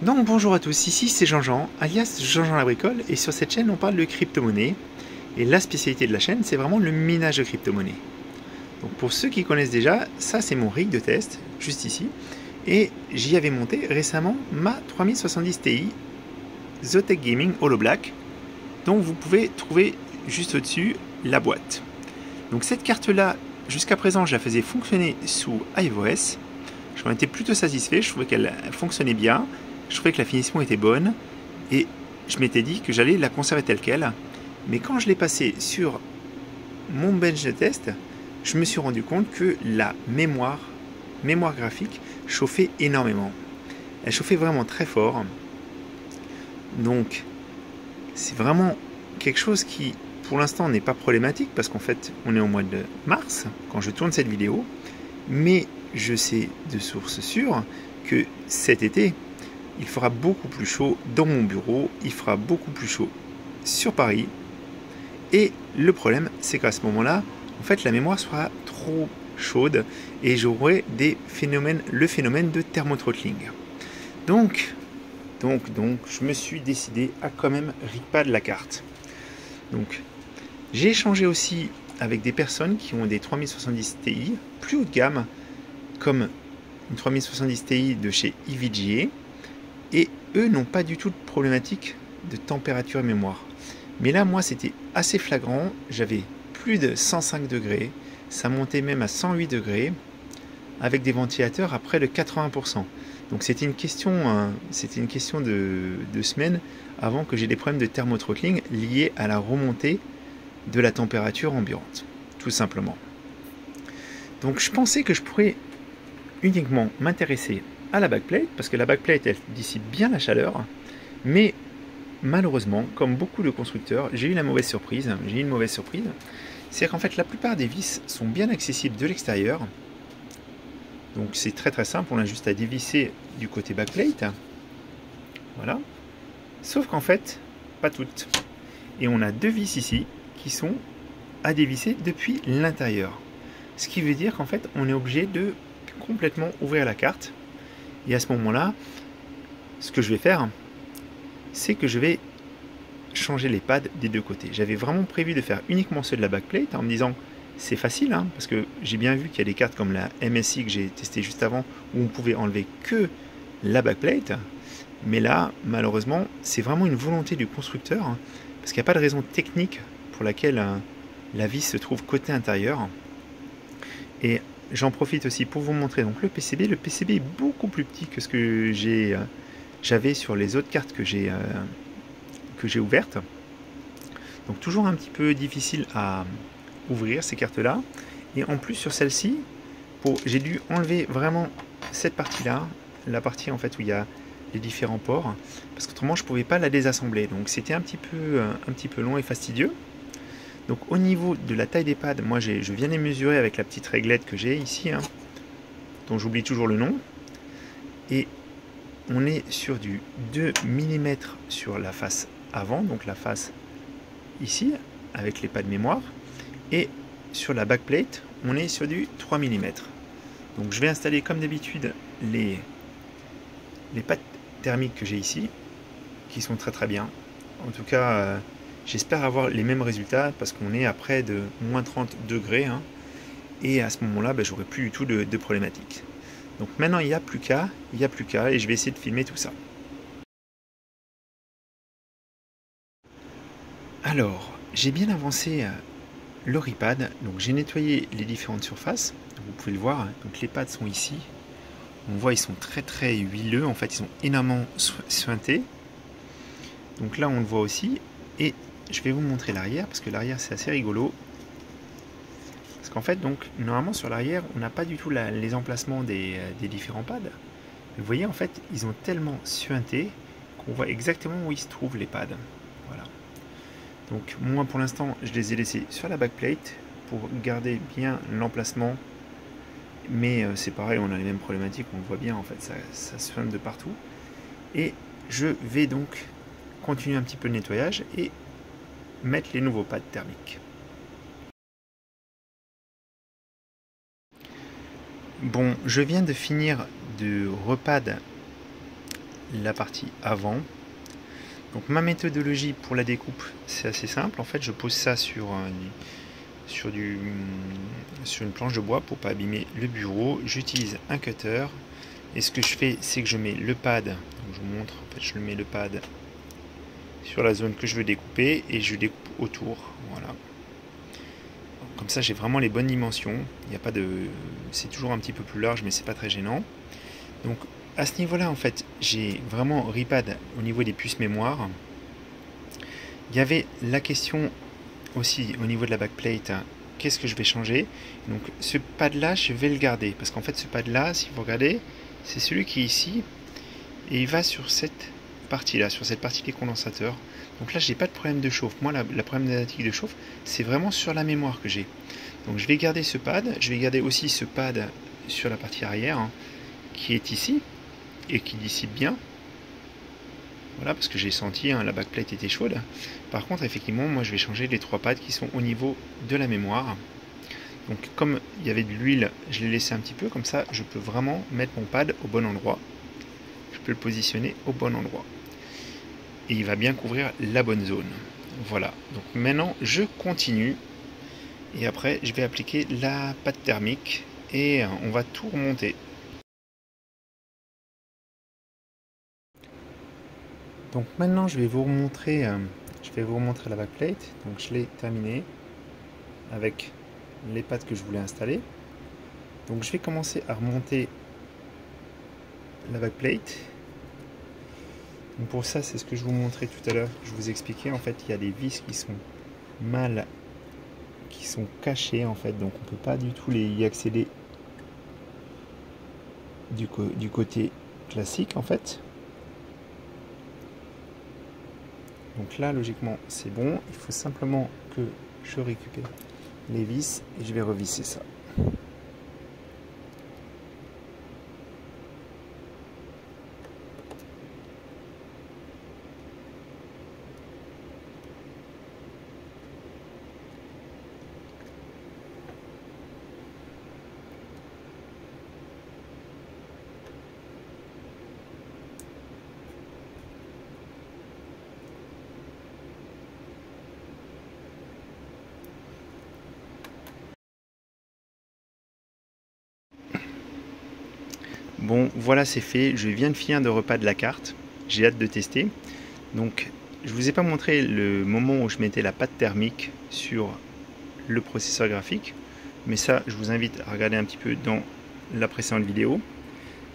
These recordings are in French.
Donc bonjour à tous, ici c'est Jean-Jean, alias Jean-Jean la bricole, et sur cette chaîne on parle de crypto-monnaie. Et la spécialité de la chaîne c'est vraiment le minage de crypto-monnaie. Donc pour ceux qui connaissent déjà, ça c'est mon rig de test, juste ici. Et j'y avais monté récemment ma 3070 Ti Zotac Gaming Holo Black, dont vous pouvez trouver juste au-dessus la boîte. Donc cette carte là, jusqu'à présent je la faisais fonctionner sous iOS. J'en étais plutôt satisfait, je trouvais qu'elle fonctionnait bien. Je trouvais que la finition était bonne et je m'étais dit que j'allais la conserver telle qu'elle. Mais quand je l'ai passée sur mon bench de test, je me suis rendu compte que la mémoire graphique chauffait énormément. Elle chauffait vraiment très fort. Donc c'est vraiment quelque chose qui pour l'instant n'est pas problématique parce qu'en fait on est au mois de mars quand je tourne cette vidéo. Mais je sais de source sûre que cet été, il fera beaucoup plus chaud dans mon bureau, il fera beaucoup plus chaud sur Paris. Et le problème, c'est qu'à ce moment-là, en fait, la mémoire sera trop chaude et j'aurai le phénomène de thermothrottling. Donc, je me suis décidé à quand même ripad la carte. Donc, j'ai échangé aussi avec des personnes qui ont des 3070 Ti plus haut de gamme, comme une 3070 Ti de chez EVGA. Et eux n'ont pas du tout de problématique de température et mémoire. Mais là, moi, c'était assez flagrant. J'avais plus de 105 degrés. Ça montait même à 108 degrés. Avec des ventilateurs à près de 80%. Donc c'était une question de semaines avant que j'ai des problèmes de thermothrottling liés à la remontée de la température ambiante. Tout simplement. Donc je pensais que je pourrais uniquement m'intéresser à la backplate, parce que la backplate elle dissipe bien la chaleur, mais malheureusement, comme beaucoup de constructeurs, j'ai eu une mauvaise surprise, c'est qu'en fait la plupart des vis sont bien accessibles de l'extérieur, donc c'est très très simple, on a juste à dévisser du côté backplate, voilà, sauf qu'en fait, pas toutes, et on a deux vis ici qui sont à dévisser depuis l'intérieur, ce qui veut dire qu'en fait on est obligé de complètement ouvrir la carte. Et à ce moment-là, ce que je vais faire, c'est que je vais changer les pads des deux côtés. J'avais vraiment prévu de faire uniquement ceux de la backplate en me disant c'est facile, hein, parce que j'ai bien vu qu'il y a des cartes comme la MSI que j'ai testé juste avant où on pouvait enlever que la backplate. Mais là, malheureusement, c'est vraiment une volonté du constructeur, hein, parce qu'il n'y a pas de raison technique pour laquelle la vis se trouve côté intérieur. Et j'en profite aussi pour vous montrer donc le PCB. Le PCB est beaucoup plus petit que ce que j'avais sur les autres cartes que j'ai ouvertes. Donc toujours un petit peu difficile à ouvrir ces cartes-là. Et en plus sur celle-ci, j'ai dû enlever vraiment cette partie-là, la partie en fait où il y a les différents ports, parce qu'autrement je ne pouvais pas la désassembler. Donc c'était un petit peu long et fastidieux. Donc au niveau de la taille des pads, moi je viens les mesurer avec la petite réglette que j'ai ici, hein, dont j'oublie toujours le nom. Et on est sur du 2 mm sur la face avant, donc la face ici, avec les pads de mémoire. Et sur la backplate, on est sur du 3 mm. Donc je vais installer comme d'habitude les pads thermiques que j'ai ici, qui sont très très bien. En tout cas... j'espère avoir les mêmes résultats parce qu'on est à près de moins 30 degrés, hein, et à ce moment-là, j'aurai plus du tout de problématique. Donc maintenant, il n'y a plus qu'à, et je vais essayer de filmer tout ça. Alors, j'ai bien avancé le ripad, donc j'ai nettoyé les différentes surfaces, vous pouvez le voir, hein, donc les pads sont ici. On voit ils sont très très huileux, en fait ils sont énormément suintés. Donc là on le voit aussi, et je vais vous montrer l'arrière parce que l'arrière c'est assez rigolo. Parce qu'en fait, donc, normalement sur l'arrière, on n'a pas du tout les emplacements des différents pads. Vous voyez, en fait, ils ont tellement suinté qu'on voit exactement où ils se trouvent les pads. Voilà. Donc, moi pour l'instant, je les ai laissés sur la backplate pour garder bien l'emplacement. Mais c'est pareil, on a les mêmes problématiques, on le voit bien, en fait, ça suinte de partout. Et je vais donc continuer un petit peu le nettoyage et mettre les nouveaux pads thermiques. Bon, je viens de finir de repad la partie avant. Donc ma méthodologie pour la découpe, c'est assez simple. En fait, je pose ça sur une planche de bois pour pas abîmer le bureau. J'utilise un cutter. Et ce que je fais, c'est que je mets le pad. Donc je vous montre. En fait, je mets le pad sur la zone que je veux découper et je découpe autour. Voilà. Comme ça, j'ai vraiment les bonnes dimensions. Il n'y a pas de, c'est toujours un petit peu plus large, mais c'est pas très gênant. Donc à ce niveau-là, en fait, j'ai vraiment repad au niveau des puces mémoire. Il y avait la question aussi au niveau de la backplate. Qu'est-ce que je vais changer? Donc ce pad-là, je vais le garder parce qu'en fait, ce pad-là, si vous regardez, c'est celui qui est ici et il va sur cette partie-là, sur cette partie des condensateurs. Donc là, j'ai pas de problème de chauffe. Moi, la problématique de chauffe, c'est vraiment sur la mémoire que j'ai. Donc je vais garder ce pad. Je vais garder aussi ce pad sur la partie arrière qui est ici et qui dissipe bien. Voilà, parce que j'ai senti la backplate était chaude. Par contre, effectivement, moi, je vais changer les 3 pads qui sont au niveau de la mémoire. Donc comme il y avait de l'huile, je l'ai laissé un petit peu. Comme ça, je peux vraiment mettre mon pad au bon endroit. Je peux le positionner au bon endroit. Et il va bien couvrir la bonne zone. Voilà. Donc maintenant, je continue. Et après, je vais appliquer la pâte thermique. Et on va tout remonter. Donc maintenant, je vais vous remontrer la backplate. Donc je l'ai terminé avec les pads que je voulais installer. Donc je vais commencer à remonter la backplate. Donc pour ça, c'est ce que je vous montrais tout à l'heure. Je vous expliquais, en fait, il y a des vis qui sont cachées, en fait. Donc on peut pas du tout y accéder du côté classique, en fait. Donc là, logiquement, c'est bon. Il faut simplement que je récupère les vis et je vais revisser ça. Bon, voilà, c'est fait. Je viens de finir de repas de la carte. J'ai hâte de tester. Donc, je vous ai pas montré le moment où je mettais la pâte thermique sur le processeur graphique. Mais ça, je vous invite à regarder un petit peu dans la précédente vidéo.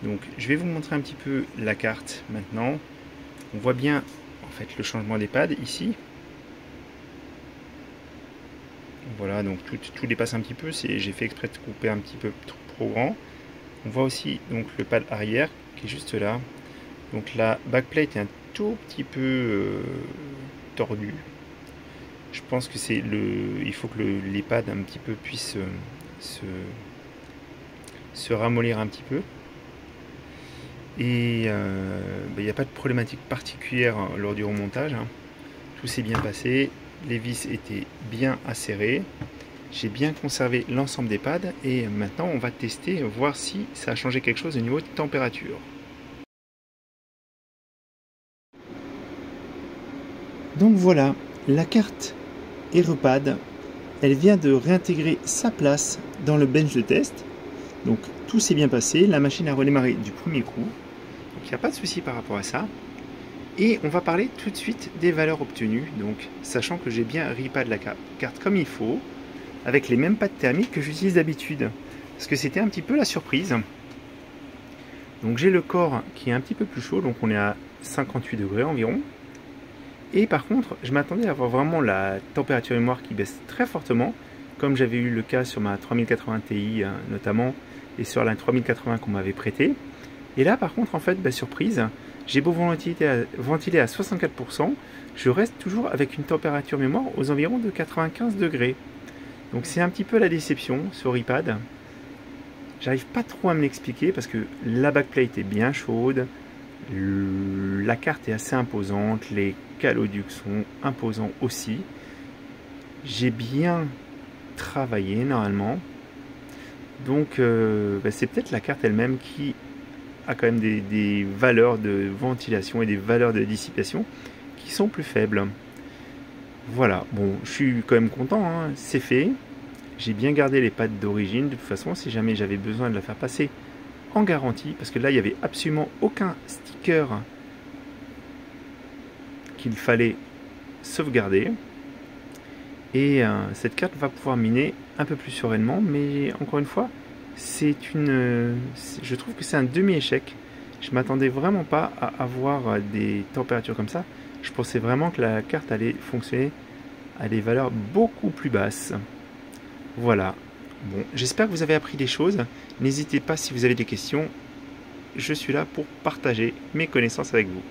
Donc, je vais vous montrer un petit peu la carte maintenant. On voit bien, en fait, le changement des pads ici. Voilà, donc tout dépasse un petit peu. J'ai fait exprès de couper un petit peu trop grand. On voit aussi donc le pad arrière qui est juste là. Donc la backplate est un tout petit peu tordue. Je pense que il faut que les pads un petit peu puissent se ramollir un petit peu. Et il n'y a pas de problématique particulière lors du remontage. Tout s'est bien passé. Les vis étaient bien acérées. J'ai bien conservé l'ensemble des pads et maintenant on va tester, voir si ça a changé quelque chose au niveau de température. Donc voilà, la carte HeroPad, elle vient de réintégrer sa place dans le bench de test. Donc tout s'est bien passé, la machine a redémarré du premier coup. Donc il n'y a pas de souci par rapport à ça. Et on va parler tout de suite des valeurs obtenues. Donc sachant que j'ai bien repad la carte comme il faut, avec les mêmes pads thermiques que j'utilise d'habitude. Parce que c'était un petit peu la surprise. Donc j'ai le corps qui est un petit peu plus chaud, donc on est à 58 degrés environ. Et par contre, je m'attendais à avoir vraiment la température mémoire qui baisse très fortement, comme j'avais eu le cas sur ma 3080 Ti notamment, et sur la 3080 qu'on m'avait prêtée. Et là par contre, en fait, surprise, j'ai beau ventiler à 64%, je reste toujours avec une température mémoire aux environs de 95 degrés. Donc c'est un petit peu la déception sur repad. J'arrive pas trop à me l'expliquer parce que la backplate est bien chaude, la carte est assez imposante, les caloducs sont imposants aussi. J'ai bien travaillé normalement. Donc c'est peut-être la carte elle-même qui a quand même des valeurs de ventilation et des valeurs de dissipation qui sont plus faibles. Voilà, bon, je suis quand même content, hein, c'est fait. J'ai bien gardé les pattes d'origine, de toute façon, si jamais j'avais besoin de la faire passer en garantie, parce que là, il n'y avait absolument aucun sticker qu'il fallait sauvegarder. Et cette carte va pouvoir miner un peu plus sereinement, mais encore une fois, je trouve que c'est un demi-échec. Je m'attendais vraiment pas à avoir des températures comme ça. Je pensais vraiment que la carte allait fonctionner à des valeurs beaucoup plus basses. Voilà. Bon, j'espère que vous avez appris des choses. N'hésitez pas si vous avez des questions. Je suis là pour partager mes connaissances avec vous.